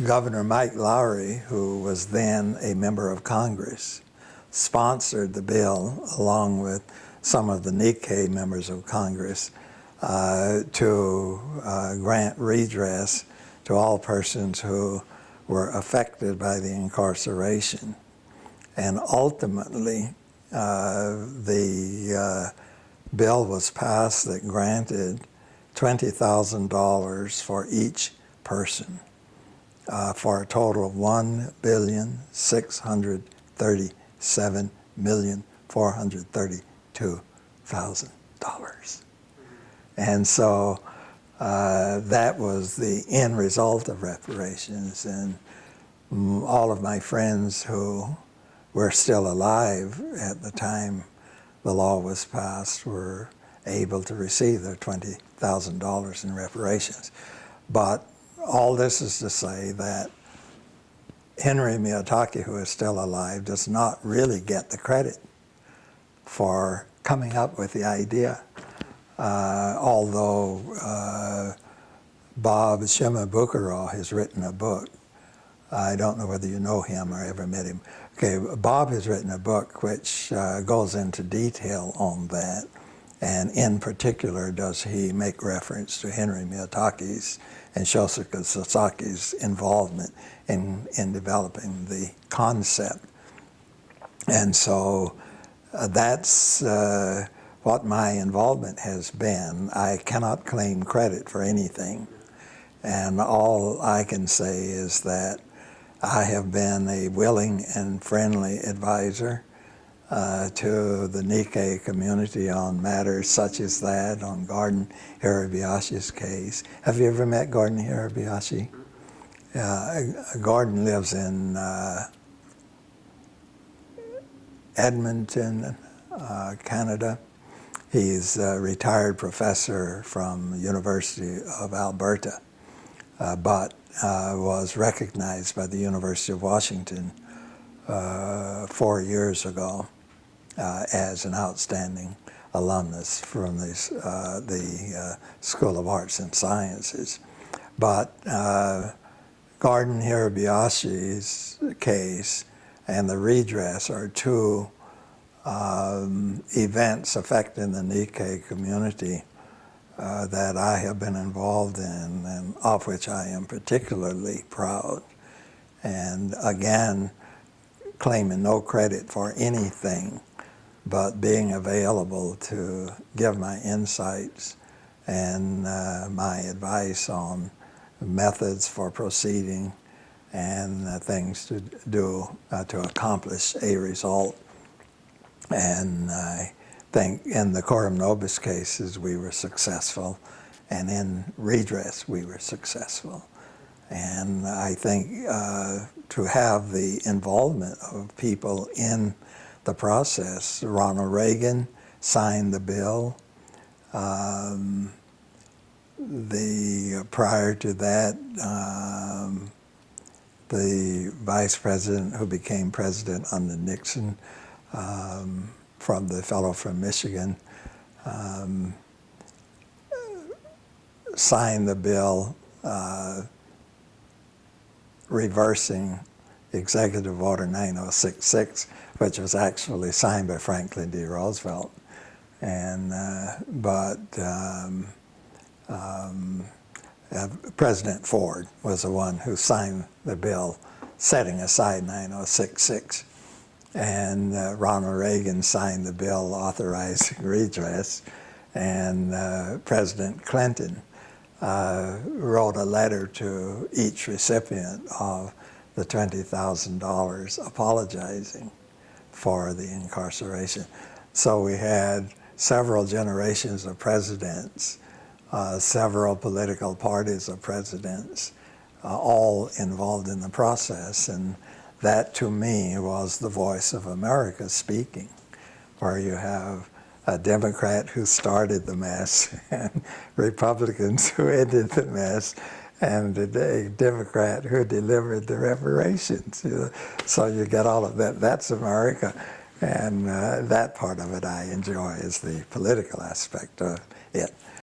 Governor Mike Lowry, who was then a member of Congress, sponsored the bill along with some of the Nikkei members of Congress to grant redress to all persons who were affected by the incarceration. And ultimately, the bill was passed that granted $20,000 for each person, for a total of $1,637,432,000. And so that was the end result of reparations. And all of my friends who were still alive at the time the law was passed were able to receive their $20,000 in reparations. But all this is to say that Henry Miyatake, who is still alive, does not really get the credit for coming up with the idea. Although Bob Shimabukuro has written a book. I don't know whether you know him or ever met him. Okay, Bob has written a book which goes into detail on that, and in particular does he make reference to Henry Miyatake's and Shosaku Sasaki's involvement in developing the concept. And so that's what my involvement has been. I cannot claim credit for anything. And all I can say is that I have been a willing and friendly advisor to the Nikkei community on matters such as that, on Gordon Hirabayashi's case. Have you ever met Gordon Hirabayashi? Gordon lives in Edmonton, Canada. He's a retired professor from the University of Alberta, but was recognized by the University of Washington 4 years ago as an outstanding alumnus from the School of Arts and Sciences. But Gordon Hirabayashi's case and the redress are two events affecting the Nikkei community that I have been involved in and of which I am particularly proud. And again, claiming no credit for anything, but being available to give my insights and my advice on methods for proceeding and things to do to accomplish a result. And I think in the Coram Nobis cases we were successful, and in redress we were successful. And I think to have the involvement of people in the process, Ronald Reagan signed the bill. Prior to that, the vice president who became president under Nixon, from the fellow from Michigan, signed the bill reversing Executive Order 9066, which was actually signed by Franklin D. Roosevelt. And President Ford was the one who signed the bill setting aside 9066. And Ronald Reagan signed the bill authorizing redress, and President Clinton wrote a letter to each recipient of the $20,000 apologizing for the incarceration. So we had several generations of presidents, several political parties of presidents, all involved in the process. And that, to me, was the voice of America speaking, where you have a Democrat who started the mess and Republicans who ended the mess, and a Democrat who delivered the reparations. So you get all of that. That's America. And that part of it I enjoy, is the political aspect of it.